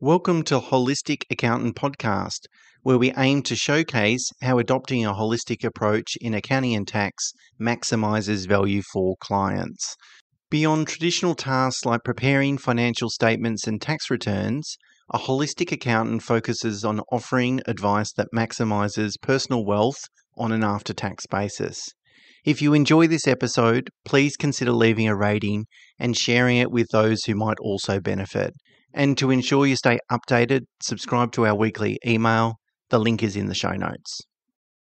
Welcome to Holistic Accountant Podcast, where we aim to showcase how adopting a holistic approach in accounting and tax maximizes value for clients. Beyond traditional tasks like preparing financial statements and tax returns, a holistic accountant focuses on offering advice that maximizes personal wealth on an after-tax basis. If you enjoy this episode, please consider leaving a rating and sharing it with those who might also benefit. And to ensure you stay updated, subscribe to our weekly email. The link is in the show notes.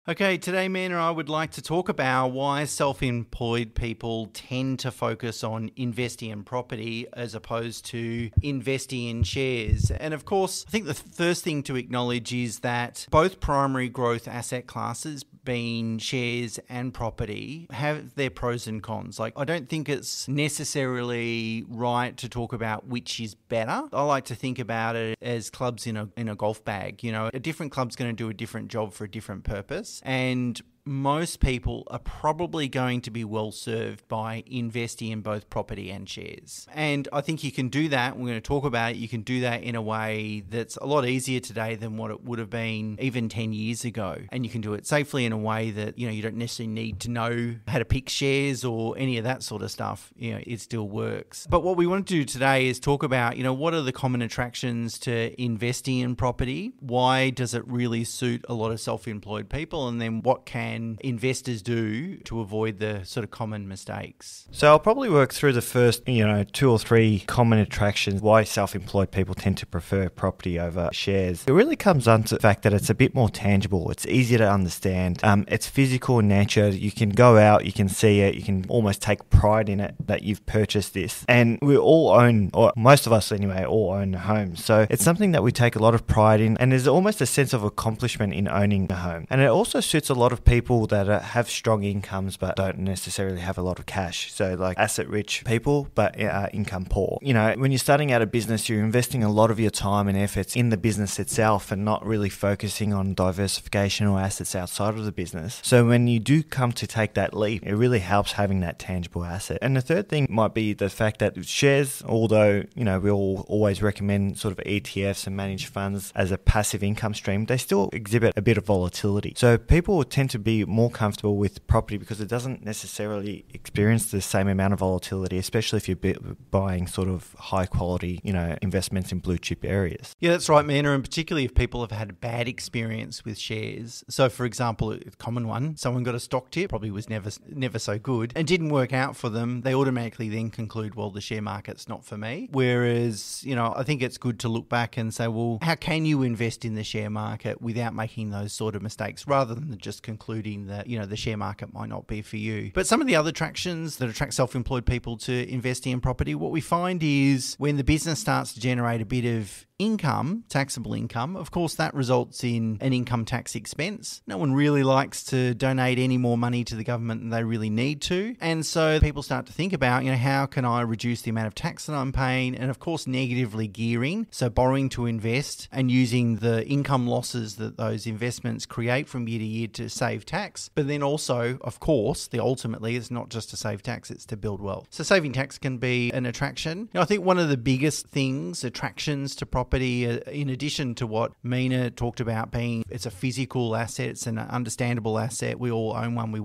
Okay, today, Mena, I would like to talk about why self-employed people tend to focus on investing in property as opposed to investing in shares. And of course, I think the first thing to acknowledge is that both primary growth asset classes, being shares and property, have their pros and cons. Like, I don't think it's necessarily right to talk about which is better. I like to think about it as clubs in a golf bag. You know, a different club's going to do a different job for a different purpose. And most people are probably going to be well served by investing in both property and shares. And I think you can do that. We're going to talk about it. You can do that in a way that's a lot easier today than what it would have been even 10 years ago. And you can do it safely in a way that, you don't necessarily need to know how to pick shares or any of that sort of stuff. It still works. But what we want to do today is talk about, what are the common attractions to investing in property? Why does it really suit a lot of self-employed people? And then what can investors do to avoid the sort of common mistakes? So I'll probably work through the first, 2 or 3 common attractions why self-employed people tend to prefer property over shares. It really comes down to the fact that it's a bit more tangible. It's easier to understand. It's physical in nature. You can go out, you can see it, you can almost take pride in it that you've purchased this. And we all own, or most of us anyway, all own a home. So it's something that we take a lot of pride in, and there's almost a sense of accomplishment in owning a home. And it also suits a lot of people that have strong incomes but don't necessarily have a lot of cash. So like asset-rich people but income poor. When you're starting out a business, you're investing a lot of your time and efforts in the business itself and not really focusing on diversification or assets outside of the business. So when you do come to take that leap, it really helps having that tangible asset. And the third thing might be the fact that shares, although, we all always recommend sort of ETFs and managed funds as a passive income stream, they still exhibit a bit of volatility. So people tend to be more comfortable with property because it doesn't necessarily experience the same amount of volatility, especially if you're buying sort of high quality, investments in blue chip areas. Yeah, that's right, Mena, and particularly if people have had a bad experience with shares. So for example, a common one, someone got a stock tip, probably was never so good, and didn't work out for them, they automatically then conclude, well, the share market's not for me. Whereas, I think it's good to look back and say, well, how can you invest in the share market without making those sort of mistakes, rather than just concluding that, the share market might not be for you. But some of the other attractions that attract self-employed people to investing in property, what we find is when the business starts to generate a bit of income, taxable income, of course that results in an income tax expense. No one really likes to donate any more money to the government than they really need to. And so people start to think about, how can I reduce the amount of tax that I'm paying? And of course, negatively gearing, so borrowing to invest and using the income losses that those investments create from year to year to save tax. But then also, of course, ultimately it's not just to save tax, it's to build wealth. So saving tax can be an attraction. I think one of the biggest attractions to property, in addition to what Mena talked about being, it's a physical asset, it's an understandable asset. We all own one, we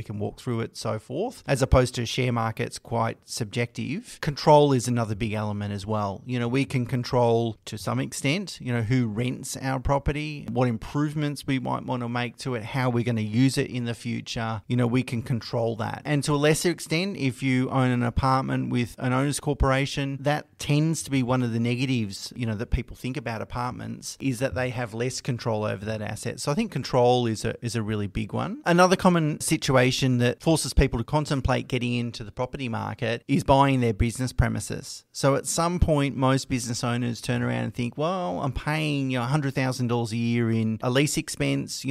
can walk through it, so forth. As opposed to share markets, quite subjective. Control is another big element as well. We can control to some extent, who rents our property, what improvements we might want to make to it, how we're going to use it in the future. We can control that. And to a lesser extent, if you own an apartment with an owner's corporation, that tends to be one of the negatives, that people think about apartments, is that they have less control over that asset. So I think control is a really big one. Another common situation that forces people to contemplate getting into the property market is buying their business premises. So at some point, most business owners turn around and think, well, I'm paying $100,000 a year in a lease expense.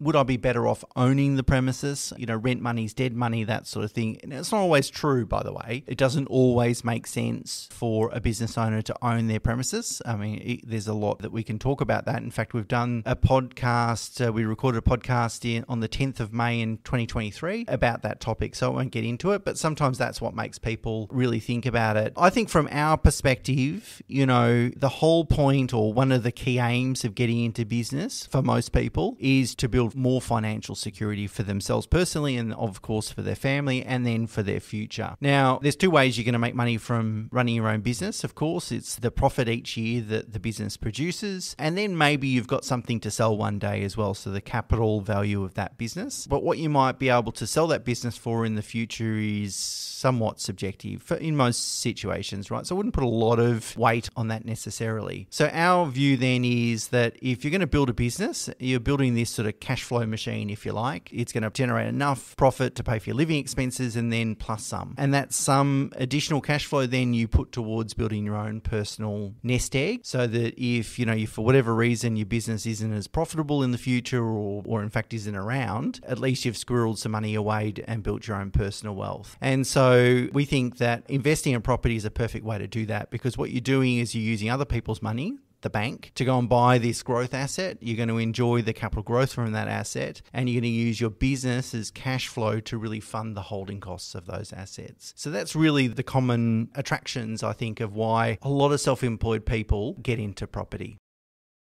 Would I be better off owning the premises? Rent money's dead money, that sort of thing. And it's not always true, by the way. It doesn't always make sense for a business owner to own their premises. mean, there's a lot that we can talk about that. In fact, we've done a podcast, we recorded a podcast on the 10th of May in 2023 about that topic, so I won't get into it, but sometimes that's what makes people really think about it. I think from our perspective, the whole point or one of the key aims of getting into business for most people is to build more financial security for themselves personally and of course for their family and then for their future. Now, there's two ways you're going to make money from running your own business. Of course, it's the profit each year that the business produces, and then maybe you've got something to sell one day as well, so the capital value of that business. But what you might be able to sell that business for in the future is somewhat subjective in most situations, right? So I wouldn't put a lot of weight on that necessarily. So our view then is that if you're going to build a business, you're building this sort of cash flow machine, if you like. It's going to generate enough profit to pay for your living expenses and then plus some. And that some additional cash flow then you put towards building your own personal nest egg, so that if, for whatever reason your business isn't as profitable in the future or in fact isn't around, at least you've squirreled some money away and built your own personal wealth. And so we think that investing in property is a perfect way to do that, because what you're doing is you're using other people's money, the bank, to go and buy this growth asset. You're going to enjoy the capital growth from that asset, and you're going to use your business as cash flow to really fund the holding costs of those assets. So that's really the common attractions, I think, of why a lot of self-employed people get into property.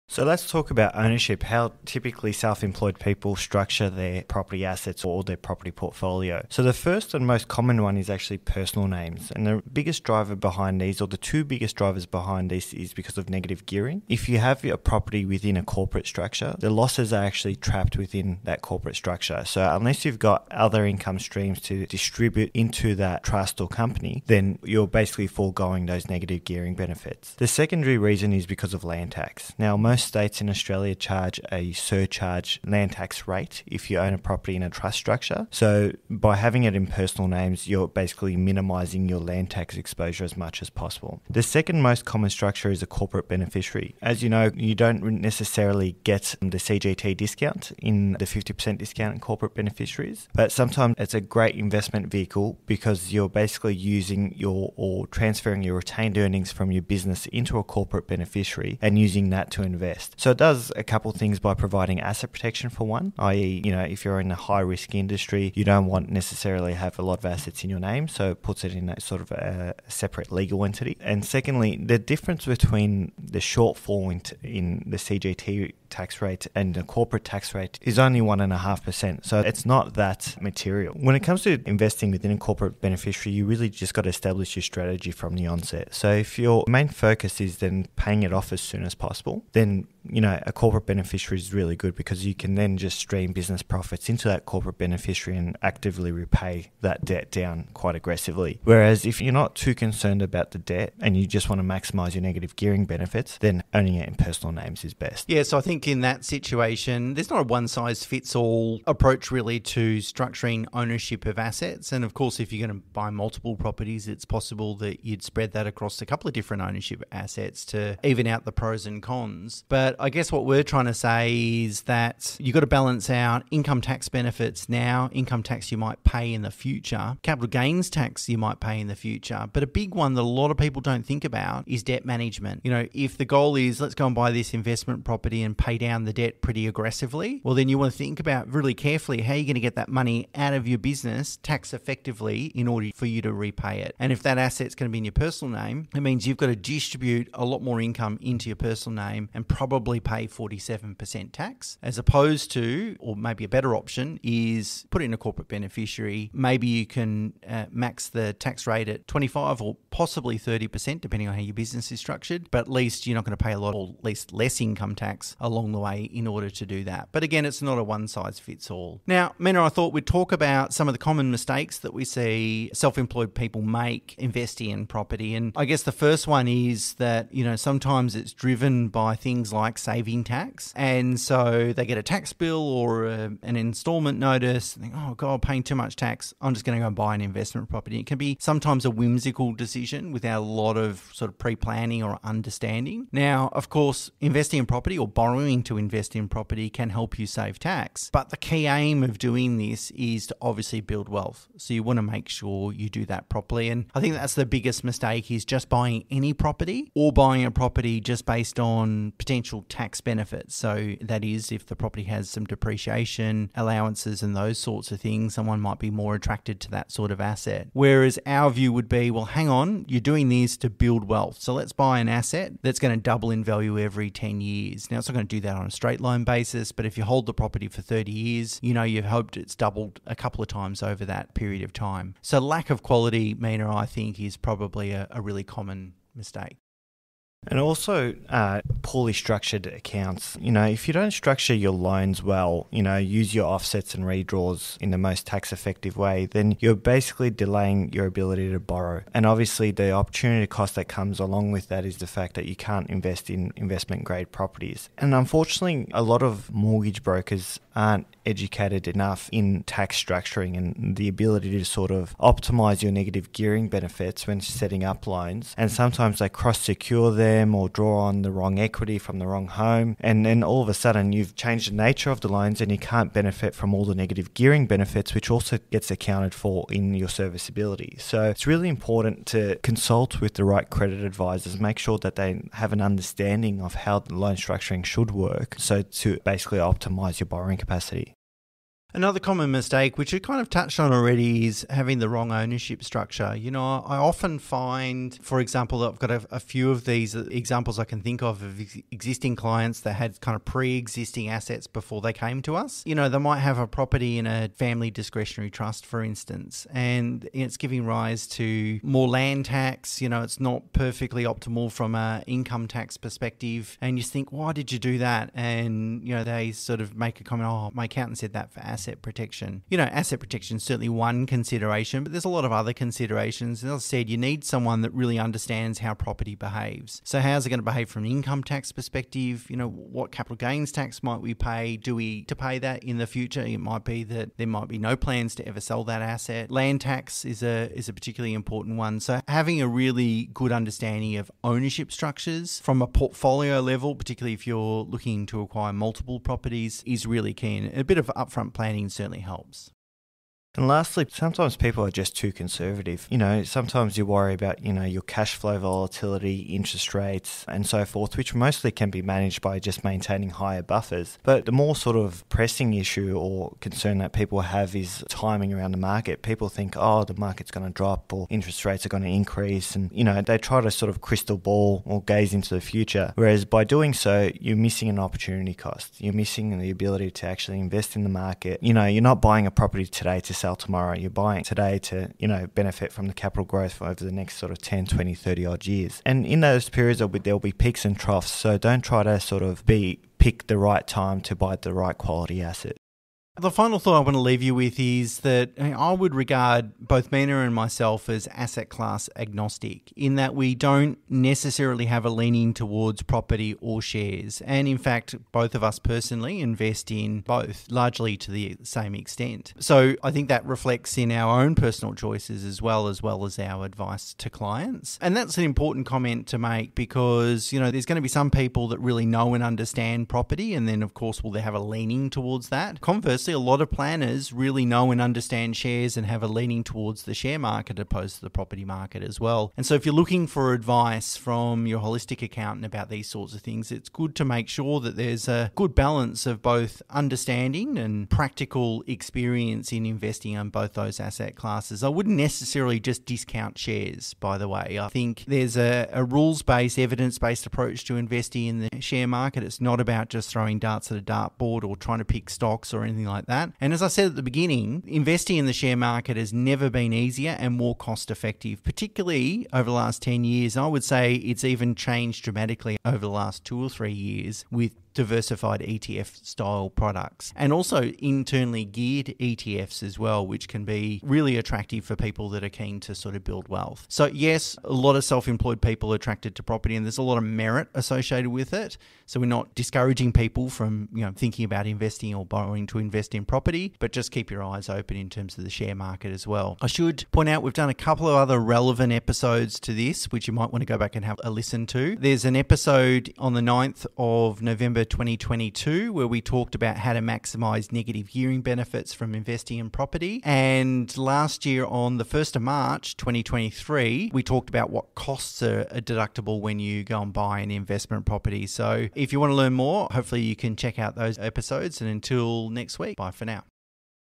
So let's talk about ownership, how typically self-employed people structure their property assets or their property portfolio. So the first and most common one is actually personal names. And the biggest driver behind these, or the two biggest drivers behind this, is because of negative gearing. If you have your property within a corporate structure, the losses are actually trapped within that corporate structure. So unless you've got other income streams to distribute into that trust or company, then you're basically foregoing those negative gearing benefits. The secondary reason is because of land tax. Now, most states in Australia charge a surcharge land tax rate if you own a property in a trust structure. So by having it in personal names, you're basically minimising your land tax exposure as much as possible. The second most common structure is a corporate beneficiary. As you know, you don't necessarily get the CGT discount in the 50% discount in corporate beneficiaries, but sometimes it's a great investment vehicle because you're basically using or transferring your retained earnings from your business into a corporate beneficiary and using that to invest. So it does a couple of things by providing asset protection for one, i.e., if you're in a high risk industry, you don't want necessarily have a lot of assets in your name, so it puts it in a sort of a separate legal entity. And secondly, the difference between the shortfall in the CGT tax rate and the corporate tax rate is only 1.5%. So it's not that material. When it comes to investing within a corporate beneficiary, you really just got to establish your strategy from the onset. So if your main focus is then paying it off as soon as possible, then a corporate beneficiary is really good because you can then just stream business profits into that corporate beneficiary and actively repay that debt down quite aggressively. Whereas if you're not too concerned about the debt and you just want to maximize your negative gearing benefits, then owning it in personal names is best. Yeah, so I think in that situation, there's not a one-size-fits-all approach really to structuring ownership of assets. And of course, if you're going to buy multiple properties, it's possible that you'd spread that across a couple of different ownership assets to even out the pros and cons. But I guess what we're trying to say is that you've got to balance out income tax benefits now, income tax you might pay in the future, capital gains tax you might pay in the future. But a big one that a lot of people don't think about is debt management. If the goal is let's go and buy this investment property and pay down the debt pretty aggressively, well, then you want to think about really carefully how you're going to get that money out of your business tax effectively in order for you to repay it. And if that asset's going to be in your personal name, it means you've got to distribute a lot more income into your personal name and probably pay 47% tax, as opposed to, or maybe a better option is put it in a corporate beneficiary. Maybe you can max the tax rate at 25 or possibly 30%, depending on how your business is structured, but at least you're not going to pay a lot, or at least less income tax along the way in order to do that. But again, it's not a one-size-fits-all. Now, Mena, I thought we'd talk about some of the common mistakes that we see self-employed people make investing in property. And I guess the first one is that, sometimes it's driven by things like saving tax. And so they get a tax bill or an installment notice and think, oh God, paying too much tax. I'm just going to go and buy an investment property. It can be sometimes a whimsical decision without a lot of sort of pre-planning or understanding. Now, of course, investing in property or borrowing continuing to invest in property can help you save tax. But the key aim of doing this is to obviously build wealth. So you want to make sure you do that properly. And I think that's the biggest mistake, is just buying any property or buying a property just based on potential tax benefits. So that is, if the property has some depreciation, allowances and those sorts of things, someone might be more attracted to that sort of asset. Whereas our view would be, well, hang on, you're doing this to build wealth. So let's buy an asset that's going to double in value every 10 years. Now, it's not going to do that on a straight line basis, but if you hold the property for 30 years, you've hoped it's doubled a couple of times over that period of time. So lack of quality, Mena, I think, is probably a really common mistake. And also poorly structured accounts. If you don't structure your loans well, use your offsets and redraws in the most tax effective way, then you're basically delaying your ability to borrow. And obviously the opportunity cost that comes along with that is the fact that you can't invest in investment grade properties. And unfortunately, a lot of mortgage brokers aren't educated enough in tax structuring and the ability to sort of optimize your negative gearing benefits when setting up loans. And sometimes they cross-secure them or draw on the wrong equity from the wrong home. And then all of a sudden you've changed the nature of the loans and you can't benefit from all the negative gearing benefits, which also gets accounted for in your serviceability. So it's really important to consult with the right credit advisors, make sure that they have an understanding of how the loan structuring should work, so to basically optimize your borrowing capacity. Another common mistake, which you kind of touched on already, is having the wrong ownership structure. I often find, for example, that I've got a few of these examples I can think of existing clients that had kind of pre-existing assets before they came to us. They might have a property in a family discretionary trust, for instance, and it's giving rise to more land tax. It's not perfectly optimal from an income tax perspective. And you think, why did you do that? And, they sort of make a comment, oh, my accountant said that for asset protection. Asset protection is certainly one consideration, but there's a lot of other considerations. As I said, you need someone that really understands how property behaves. So how's it going to behave from an income tax perspective? What capital gains tax might we pay? Do we to pay that in the future? It might be that there might be no plans to ever sell that asset. Land tax is a particularly important one. So having a really good understanding of ownership structures from a portfolio level, particularly if you're looking to acquire multiple properties, is really key. And a bit of upfront planning certainly helps. And lastly, sometimes people are just too conservative. Sometimes you worry about, your cash flow volatility, interest rates, and so forth, which mostly can be managed by just maintaining higher buffers. But the more sort of pressing issue or concern that people have is timing around the market. People think, the market's going to drop or interest rates are going to increase. And, they try to sort of crystal ball or gaze into the future. Whereas by doing so, you're missing an opportunity cost. You're missing the ability to actually invest in the market. You're not buying a property today to sell tomorrow. You're buying today to, benefit from the capital growth over the next sort of 10, 20, 30 odd years. And in those periods, there'll be peaks and troughs. So don't try to sort of pick the right time to buy the right quality asset. The final thought I want to leave you with is that I would regard both Mena and myself as asset class agnostic, in that we don't necessarily have a leaning towards property or shares. And in fact, both of us personally invest in both, largely to the same extent. So I think that reflects in our own personal choices as well as our advice to clients. And that's an important comment to make because, there's going to be some people that really know and understand property, and then of course will they have a leaning towards that. Conversely, a lot of planners really know and understand shares and have a leaning towards the share market opposed to the property market as well. And so if you're looking for advice from your holistic accountant about these sorts of things, it's good to make sure that there's a good balance of both understanding and practical experience in investing in both those asset classes. I wouldn't necessarily just discount shares, by the way. I think there's a rules-based, evidence-based approach to investing in the share market. It's not about just throwing darts at a dartboard or trying to pick stocks or anything like that. And as I said at the beginning, investing in the share market has never been easier and more cost effective, particularly over the last 10 years. I would say it's even changed dramatically over the last 2 or 3 years with diversified ETF style products, and also internally geared ETFs as well, which can be really attractive for people that are keen to sort of build wealth. So yes, a lot of self-employed people are attracted to property, and there's a lot of merit associated with it. So we're not discouraging people from thinking about investing or borrowing to invest in property, but just keep your eyes open in terms of the share market as well. I should point out we've done a couple of other relevant episodes to this, which you might want to go back and have a listen to. There's an episode on the 9th of November Favour 2022, where we talked about how to maximise negative gearing benefits from investing in property. And last year on the 1st of March 2023, we talked about what costs are deductible when you go and buy an investment property. So if you want to learn more, hopefully you can check out those episodes. And until next week, bye for now.